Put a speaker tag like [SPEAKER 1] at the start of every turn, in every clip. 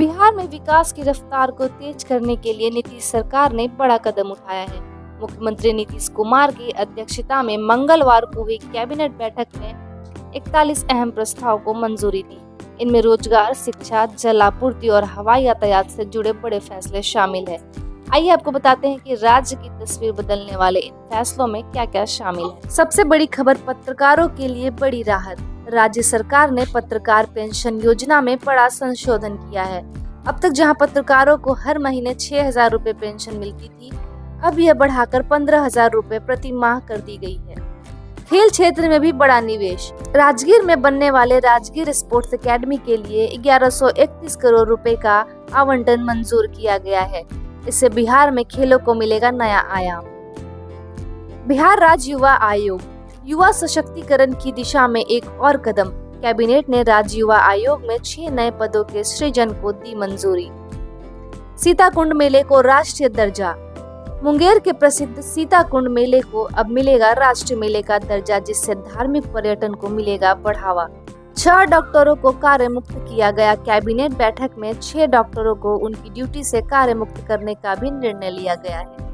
[SPEAKER 1] बिहार में विकास की रफ्तार को तेज करने के लिए नीतीश सरकार ने बड़ा कदम उठाया है। मुख्यमंत्री नीतीश कुमार की अध्यक्षता में मंगलवार को हुई कैबिनेट बैठक में 41 अहम प्रस्ताव को मंजूरी दी। इनमें रोजगार, शिक्षा, जल आपूर्ति और हवाई यातायात से जुड़े बड़े फैसले शामिल है। आइए आपको बताते हैं कि राज्य की तस्वीर बदलने वाले इन फैसलों में क्या क्या शामिल है। सबसे बड़ी खबर, पत्रकारों के लिए बड़ी राहत। राज्य सरकार ने पत्रकार पेंशन योजना में बड़ा संशोधन किया है। अब तक जहां पत्रकारों को हर महीने 6,000 रूपए पेंशन मिलती थी, अब यह बढ़ाकर 15,000 रूपए प्रति माह कर दी गई है। खेल क्षेत्र में भी बड़ा निवेश। राजगीर में बनने वाले राजगीर स्पोर्ट्स एकेडमी के लिए 1131 करोड़ रुपए का आवंटन मंजूर किया गया है। इससे बिहार में खेलों को मिलेगा नया आयाम। बिहार राज्य युवा आयोग, युवा सशक्तिकरण की दिशा में एक और कदम। कैबिनेट ने राज्य युवा आयोग में 6 नए पदों के सृजन को दी मंजूरी। सीताकुंड मेले को राष्ट्रीय दर्जा। मुंगेर के प्रसिद्ध सीताकुंड मेले को अब मिलेगा राष्ट्रीय मेले का दर्जा, जिससे धार्मिक पर्यटन को मिलेगा बढ़ावा। 6 डॉक्टरों को कार्य मुक्त किया गया। कैबिनेट बैठक में 6 डॉक्टरों को उनकी ड्यूटी से कार्य मुक्त करने का भी निर्णय लिया गया है।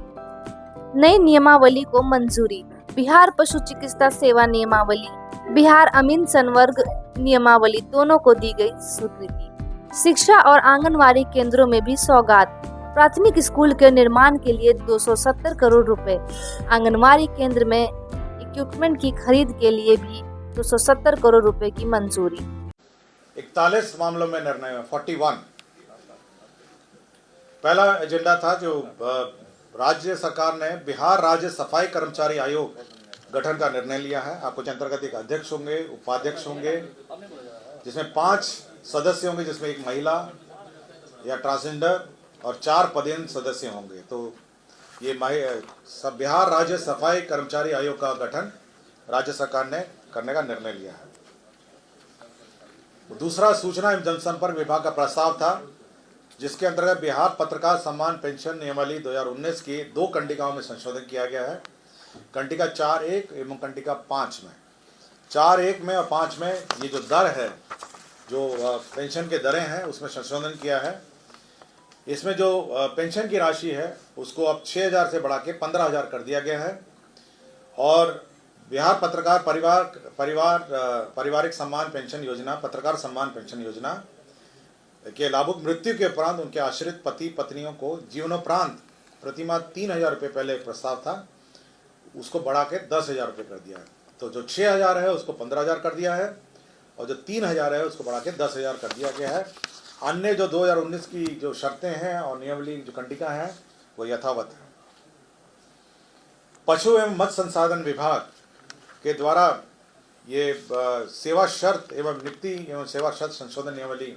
[SPEAKER 1] नई नियमावली को मंजूरी। बिहार पशु चिकित्सा सेवा नियमावली, बिहार अमीन संवर्ग नियमावली दोनों को दी गई स्वीकृति। शिक्षा और आंगनवाड़ी केंद्रों में भी सौगात। प्राथमिक स्कूल के निर्माण के लिए 270 करोड़ रुपए। आंगनवाड़ी केंद्र में इक्विपमेंट की खरीद के लिए भी 270 करोड़ रुपए की मंजूरी।
[SPEAKER 2] 41 मामलों में निर्णय 41। पहला एजेंडा था जो राज्य सरकार ने बिहार राज्य सफाई कर्मचारी आयोग गठन का निर्णय लिया है। आपको अंतर्गत एक अध्यक्ष होंगे, उपाध्यक्ष होंगे, जिसमें 5 सदस्य होंगे, जिसमें एक महिला या ट्रांसजेंडर और 4 पदेन सदस्य होंगे। तो ये सब बिहार राज्य सफाई कर्मचारी आयोग का गठन राज्य सरकार ने करने का निर्णय लिया है। दूसरा, सूचना एवं जनसंपर्क विभाग का प्रस्ताव था, जिसके अंतर्गत बिहार पत्रकार सम्मान पेंशन नियमावली 2019 की 2 कंडिकाओं में संशोधन किया गया है। कंडिका 4.1 एवं कंडिका 5 में। 4.1 में और 5 में ये जो दर है, जो पेंशन के दरें हैं, उसमें संशोधन किया है। इसमें जो पेंशन की राशि है उसको अब 6,000 से बढ़ा के 15,000 कर दिया गया है। और बिहार पत्रकार पारिवारिक सम्मान पेंशन योजना, पत्रकार सम्मान पेंशन योजना के लाभुक मृत्यु के उपरांत उनके आश्रित पति पत्नियों को जीवनोपरांत प्रतिमाह 3,000 रुपये, पहले एक प्रस्ताव था, उसको बढ़ा के 10,000 रुपये कर दिया है। तो जो 6,000 है उसको 15,000 कर दिया है, और जो 3,000 है उसको बढ़ा के 10,000 कर दिया गया है। अन्य जो 2019 की जो शर्तें हैं और नियमावली जो कंडिका है वो यथावत है। पशु एवं मत्स्य संसाधन विभाग के द्वारा ये सेवा शर्त एवं नियुक्ति एवं सेवा शर्त संशोधन नियमावली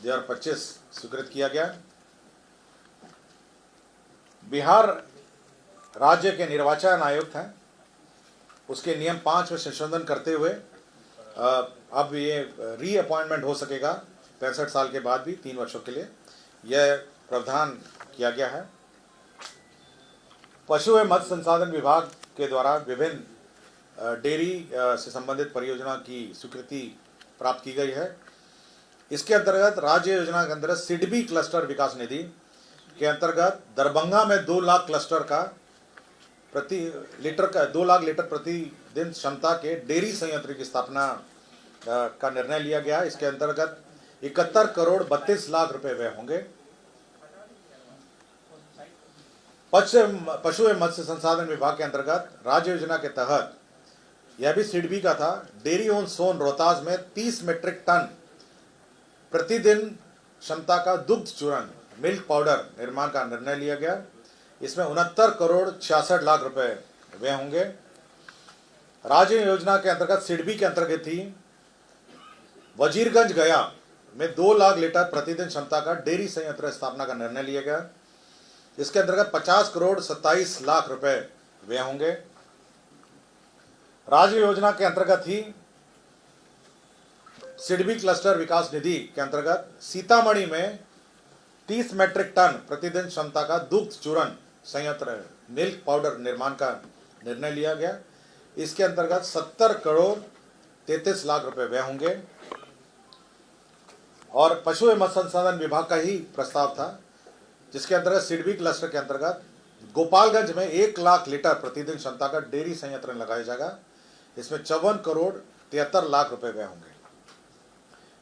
[SPEAKER 2] 2025 स्वीकृत किया गया। बिहार राज्य के निर्वाचन आयुक्त हैं, उसके नियम 5 में संशोधन करते हुए अब ये रीअपॉइंटमेंट हो सकेगा 65 साल के बाद भी 3 वर्षों के लिए, यह प्रावधान किया गया है। पशु एवं मत्स्य संसाधन विभाग के द्वारा विभिन्न डेयरी से संबंधित परियोजना की स्वीकृति प्राप्त की गई है। इसके अंतर्गत राज्य योजना के अंतर्गत सिडबी क्लस्टर विकास निधि के अंतर्गत दरभंगा में 2 लाख क्लस्टर का 2 लाख लीटर प्रतिदिन क्षमता के डेयरी संयंत्र की स्थापना का निर्णय लिया गया। इसके अंतर्गत 71 करोड़ 32 लाख रुपए व्यय होंगे। पशु एवं मत्स्य संसाधन विभाग के अंतर्गत राज्य योजना के तहत यह भी सिडबी का था, डेयरी ऑन सोन रोहतास में 30 मीट्रिक टन प्रतिदिन क्षमता का दुग्ध चूर्ण मिल्क पाउडर निर्माण का निर्णय लिया गया। इसमें 69 करोड़ 66 लाख रुपए व्यय होंगे। राज्य योजना के अंतर्गत सिडबी के अंतर्गत थी वजीरगंज गया में 2 लाख लीटर प्रतिदिन क्षमता का डेयरी संयंत्र स्थापना का निर्णय लिया गया। इसके अंतर्गत 50 करोड़ 27 लाख रुपए व्यय होंगे। राज्य योजना के अंतर्गत ही सिडबी क्लस्टर विकास निधि के अंतर्गत सीतामढ़ी में 30 मीट्रिक टन प्रतिदिन क्षमता का दुग्ध चूर्ण संयंत्र मिल्क पाउडर निर्माण का निर्णय लिया गया। इसके अंतर्गत 70 करोड़ 33 लाख रुपए व्यय होंगे। और पशु एवं मत्स्य संसाधन विभाग का ही प्रस्ताव था, जिसके अंतर्गत सिडबी क्लस्टर के अंतर्गत गोपालगंज में 1 लाख लीटर प्रतिदिन क्षमता का डेयरी संयंत्र लगाया जाएगा। इसमें 54 करोड़ 73 लाख रुपए व्यय होंगे।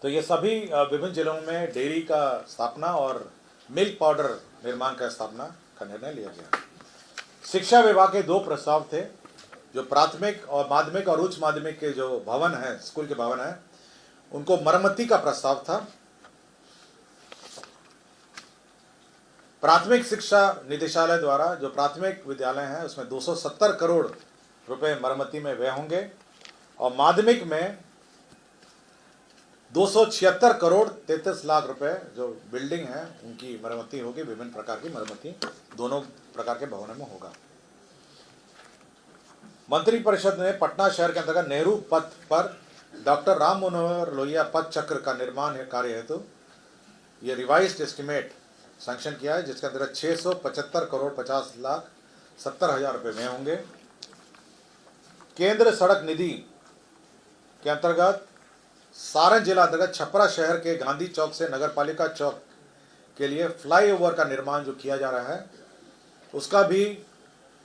[SPEAKER 2] तो ये सभी विभिन्न जिलों में डेयरी का स्थापना और मिल्क पाउडर निर्माण का स्थापना का निर्णय लिया गया। शिक्षा विभाग के 2 प्रस्ताव थे, जो प्राथमिक और माध्यमिक और उच्च माध्यमिक के जो भवन है, स्कूल के भवन है, उनको मरम्मती का प्रस्ताव था। प्राथमिक शिक्षा निदेशालय द्वारा जो प्राथमिक विद्यालय हैं उसमें 270 करोड़ रुपए मरम्मती में व्यय होंगे और माध्यमिक में 276 करोड़ 33 लाख रुपए जो बिल्डिंग है उनकी मरम्मती होगी। विभिन्न प्रकार की मरम्मती दोनों प्रकार के भवनों में होगा। मंत्रिपरिषद ने पटना शहर के अंतर्गत नेहरू पथ पर डॉक्टर राम मनोहर लोहिया पथ चक्र का निर्माण कार्य हेतु ये रिवाइज्ड एस्टिमेट सैंक्शन किया है, जिसके अंतर्गत 675 करोड़ 50 लाख 70 हजार रुपये में होंगे। केंद्र सड़क निधि के अंतर्गत सारण जिला अंतर्गत छपरा शहर के गांधी चौक से नगरपालिका चौक के लिए फ्लाईओवर का निर्माण जो किया जा रहा है उसका भी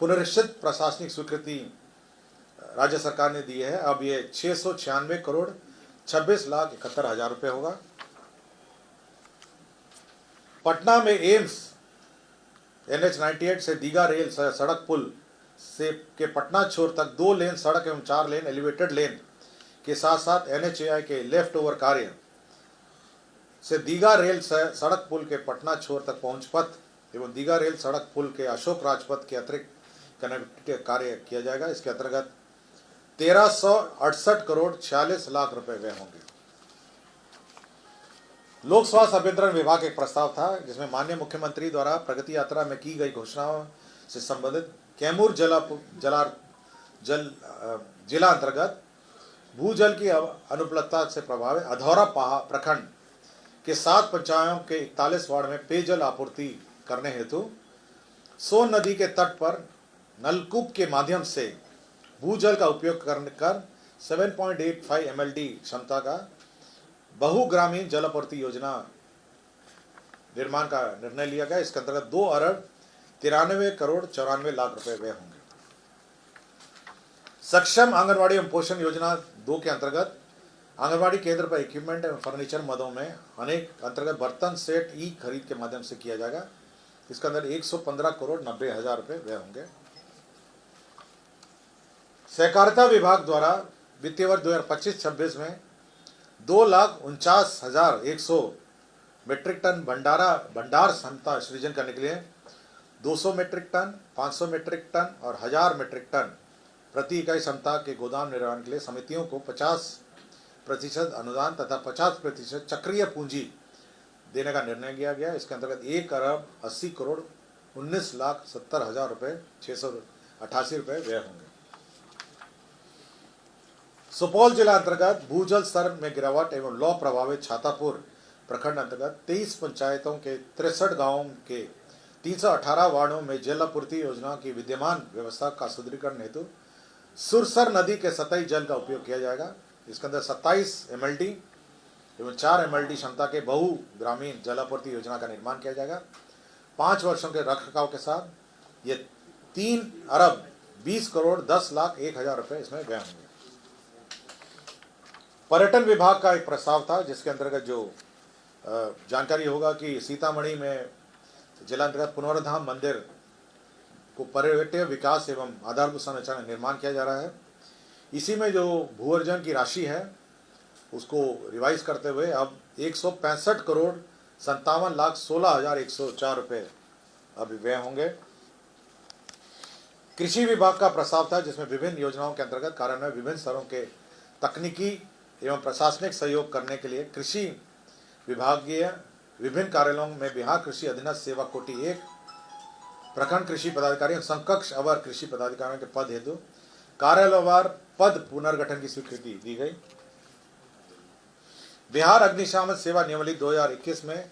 [SPEAKER 2] पुनरीक्षित प्रशासनिक स्वीकृति राज्य सरकार ने दी है। अब ये 696 करोड़ 26 लाख 71 हजार रुपये होगा। पटना में एम्स NH 98 से दीघा रेल सड़क पुल से के पटना छोर तक 2 लेन सड़क एवं 4 लेन एलिवेटेड लेन के साथ साथ NHAI के लेफ्ट ओवर कार्य से दीघा रेल सड़क पुल के पटना छोर तक पहुंच पथ एवं दीघा रेल सड़क पुल के अशोक राजपथ के अतिरिक्त कनेक्टिविटी कार्य किया जाएगा। इसके अंतर्गत 1368 करोड़ 46 लाख रुपए व्यय होंगे। लोक स्वास्थ्य अभियंत्रण विभाग एक प्रस्ताव था, जिसमें माननीय मुख्यमंत्री द्वारा प्रगति यात्रा में की गई घोषणाओं से संबंधित कैमूर जिला अंतर्गत भूजल की अनुपलब्धता से प्रभावित अधौरा प्रखंड के 7 पंचायतों के 41 वार्ड में पेयजल आपूर्ति करने हेतु सोन नदी के तट पर नलकूप के माध्यम से भूजल का उपयोग कर 7.85 MLD क्षमता का बहुग्रामीण जल आपूर्ति योजना निर्माण का निर्णय लिया गया। इसके अंतर्गत 2 अरब 93 करोड़ 94 लाख रुपए व्यय होंगे। सक्षम आंगनवाड़ी एवं पोषण योजना 2 के अंतर्गत आंगनवाड़ी केंद्र पर इक्विपमेंट एवं फर्नीचर मदों में अनेक अंतर्गत बर्तन सेट खरीद के माध्यम से किया जाएगा। इसके अंदर 115 करोड़ 90 हजार रुपए व्यय होंगे। सहकारिता विभाग द्वारा वित्तीय वर्ष 2025-26 में 2,49,100 मीट्रिक टन भंडार क्षमता सृजन करने के लिए 200 मीट्रिक टन, 500 मीट्रिक टन और 1000 मीट्रिक टन प्रति इकाई क्षमता के गोदाम निर्माण के लिए समितियों को 50% अनुदान तथा 50% चक्रीय पूंजी देने का निर्णय किया गया। इसके अंतर्गत 1 अरब 80 करोड़ 19 लाख 70 हजार रुपये 688 रुपये व्यय होंगे। सुपौल जिला अंतर्गत भूजल स्तर में गिरावट एवं लौ प्रभावित छातापुर प्रखंड अंतर्गत 23 पंचायतों के 63 गांवों के 318 वार्डों में जल आपूर्ति योजना की विद्यमान व्यवस्था का सुदृढ़ीकरण हेतु सुरसर नदी के सतही जल का उपयोग किया जाएगा। इसके अंदर 27 MLD एवं 4 MLD क्षमता के बहु ग्रामीण जल आपूर्ति योजना का निर्माण किया जाएगा। 5 वर्षों के रखरखाव के साथ ये 3 अरब 20 करोड़ 10 लाख 1 हजार रुपये इसमें व्यय होंगे। पर्यटन विभाग का एक प्रस्ताव था, जिसके अंतर्गत जो जानकारी होगा कि सीतामढ़ी में जिला अंतर्गत पुनर्धाम मंदिर को पर्यटन विकास एवं आधारभूत संरचना का निर्माण किया जा रहा है। इसी में जो भू अर्जन की राशि है उसको रिवाइज करते हुए अब 165 करोड़ 57 लाख 16 हजार 104 रुपये अब व्यय होंगे। कृषि विभाग का प्रस्ताव था, जिसमें विभिन्न योजनाओं के अंतर्गत कार्यान्वयन विभिन्न स्तरों के तकनीकी एवं प्रशासनिक सहयोग करने के लिए कृषि विभागीय विभिन्न कार्यालयों में बिहार कृषि अधीनस्थ सेवा कोटि 1 प्रखंड कृषि पदाधिकारी और समकक्ष अवर कृषि पदाधिकारियों के पद हेतु कार्यालयवार पद पुनर्गठन की स्वीकृति दी गई। बिहार अग्निशमन सेवा नियमावली 2021 में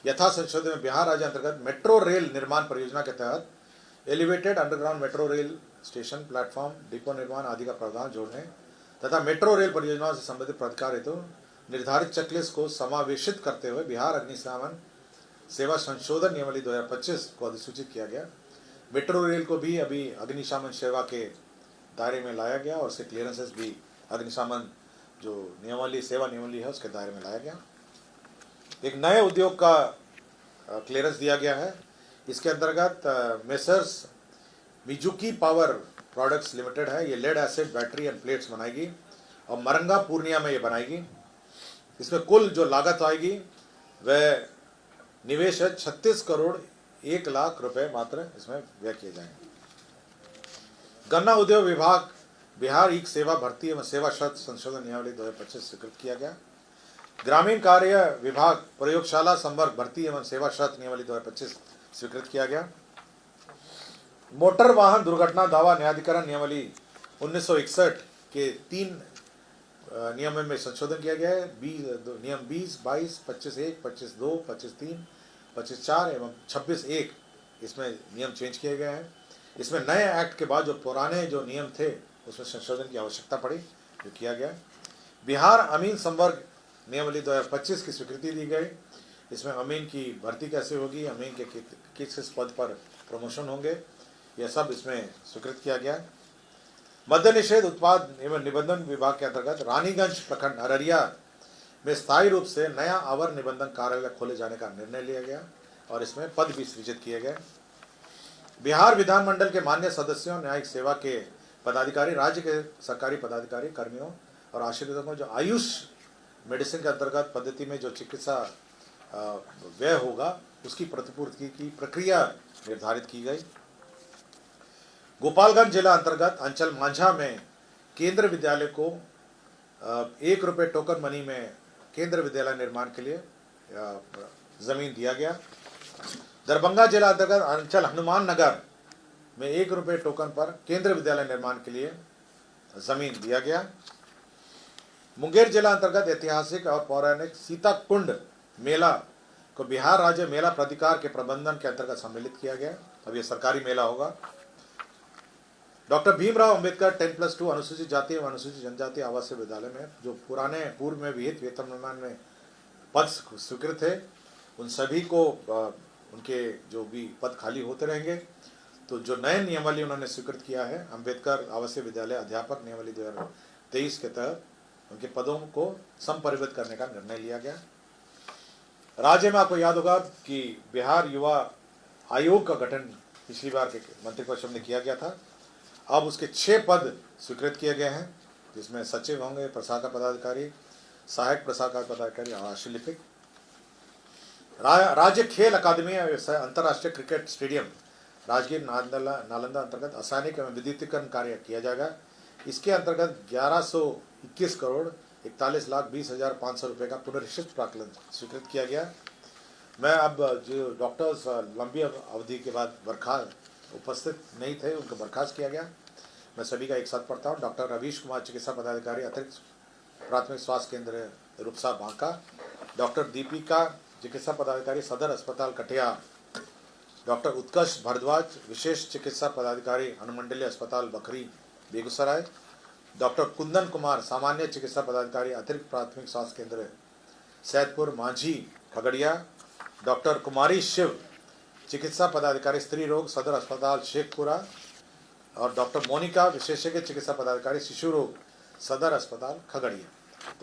[SPEAKER 2] यथा संशोधन में बिहार राज्य अंतर्गत मेट्रो रेल निर्माण परियोजना के तहत elevated underground metro rail station platform depot निर्माण आदि का प्रावधान जोड़ने तथा मेट्रो रेल परियोजनाओं से संबंधित प्राधिकार हेतु निर्धारित चेकलिस्ट को समावेशित करते हुए बिहार अग्निशमन सेवा संशोधन नियमावली 2025 को अधिसूचित किया गया। मेट्रो रेल को भी अभी अग्निशमन सेवा के दायरे में लाया गया और उसके क्लियरेंसेस भी अग्निशमन जो नियमावली सेवा नियमावली है उसके दायरे में लाया गया। एक नए उद्योग का क्लियरेंस दिया गया है। इसके अंतर्गत messrs Mizuki power products limited है, ये lead acid battery and plates बनाएगी और मरंगा पूर्णिया में ये बनाएगी। इसमें कुल जो लागत आएगी वह निवेश है 36 करोड़ 1 लाख रुपए मात्र इसमें व्यय किए जाएंगे। गन्ना उद्योग विभाग बिहार ई सेवा भर्ती एवं सेवा शर्त संशोधन नियमावली 2025 स्वीकृत किया गया। ग्रामीण कार्य विभाग प्रयोगशाला संवर्ग भर्ती एवं सेवा शर्त नियमावली 2025 स्वीकृत किया गया। मोटर वाहन दुर्घटना दावा न्यायाधिकरण नियमावली 1961 के 3 नियमों में संशोधन किया गया है। नियम 20, 22, 25(1), 25(2), 25(3), 25(4) एवं 26(1) इसमें नियम चेंज किए गए हैं। इसमें नए एक्ट के बाद जो पुराने जो नियम थे उसमें संशोधन की आवश्यकता पड़ी, जो किया गया। बिहार अमीन संवर्ग नियमावली 2025 की स्वीकृति दी गई। इसमें अमीन की भर्ती कैसे होगी, अमीन के किस पद पर प्रमोशन होंगे, यह सब इसमें स्वीकृत किया गया। मद्य निषेध उत्पाद एवं निबंधन विभाग के अंतर्गत रानीगंज प्रखंड अररिया में स्थायी रूप से नया अवर निबंधन कार्यालय खोले जाने का निर्णय लिया गया और इसमें पद भी सृजित किए गए। बिहार विधानमंडल के मान्य सदस्यों, न्यायिक सेवा के पदाधिकारी, राज्य के सरकारी पदाधिकारी, कर्मियों और आश्रितों को जो आयुष मेडिसिन के अंतर्गत पद्धति में जो चिकित्सा व्यय होगा उसकी प्रतिपूर्ति की प्रक्रिया निर्धारित की गई। गोपालगंज जिला अंतर्गत अंचल मांझा में केंद्र विद्यालय को 1 रुपये टोकन मनी में केंद्र विद्यालय निर्माण के लिए जमीन दिया गया। दरभंगा जिला अंतर्गत अंचल हनुमान नगर में 1 रुपये टोकन पर केंद्र विद्यालय निर्माण के लिए जमीन दिया गया। मुंगेर जिला अंतर्गत ऐतिहासिक और पौराणिक सीता कुंड मेला को बिहार राज्य मेला प्राधिकार के प्रबंधन के अंतर्गत सम्मिलित किया गया। अब यह सरकारी मेला होगा। डॉक्टर भीमराव अंबेडकर 10+2 अनुसूचित जाति एवं अनुसूचित जनजाति आवासीय विद्यालय में जो पुराने पूर्व में विहित वेतन निर्माण में पद स्वीकृत थे उन सभी को उनके जो भी पद खाली होते रहेंगे। तो जो नए नियमावली उन्होंने स्वीकृत किया है अम्बेडकर आवासीय विद्यालय अध्यापक नियमावली 2023 के तहत उनके पदों को संपरिवर्तित करने का निर्णय लिया गया। राज्य में आपको याद होगा कि बिहार युवा आयोग का गठन पिछली बार के मंत्रिपरिषद में किया गया था। अब उसके 6 पद स्वीकृत किए गए हैं, जिसमें सचिव होंगे, प्रशाखा पदाधिकारी, सहायक प्रशाखा पदाधिकारी और आशुलिपिक। राज्य खेल अकादमी अंतर्राष्ट्रीय क्रिकेट स्टेडियम राजगीर नालंदा अंतर्गत आसानी एवं विद्युतीकरण कार्य किया जाएगा। इसके अंतर्गत 1121 करोड़ 41,20,500 रुपये का पुनरीक्षित प्राक्कलन स्वीकृत किया गया। मैं अब जो डॉक्टर्स लंबी अवधि के बाद उपस्थित नहीं थे उनको बर्खास्त किया गया। मैं सभी का एक साथ पढ़ता हूँ। डॉक्टर रवीश कुमार चिकित्सा पदाधिकारी अतिरिक्त प्राथमिक स्वास्थ्य केंद्र रूपसा बांका, डॉक्टर दीपिका चिकित्सा पदाधिकारी सदर अस्पताल कटिहार, डॉक्टर उत्कर्ष भारद्वाज विशेष चिकित्सा पदाधिकारी अनुमंडलीय अस्पताल बखरी बेगूसराय, डॉक्टर कुंदन कुमार सामान्य चिकित्सा पदाधिकारी अतिरिक्त प्राथमिक स्वास्थ्य केंद्र सैदपुर मांझी खगड़िया, डॉक्टर कुमारी शिव चिकित्सा पदाधिकारी स्त्री रोग सदर अस्पताल शेखपुरा और डॉक्टर मोनिका विशेषज्ञ चिकित्सा पदाधिकारी शिशु रोग सदर अस्पताल खगड़िया।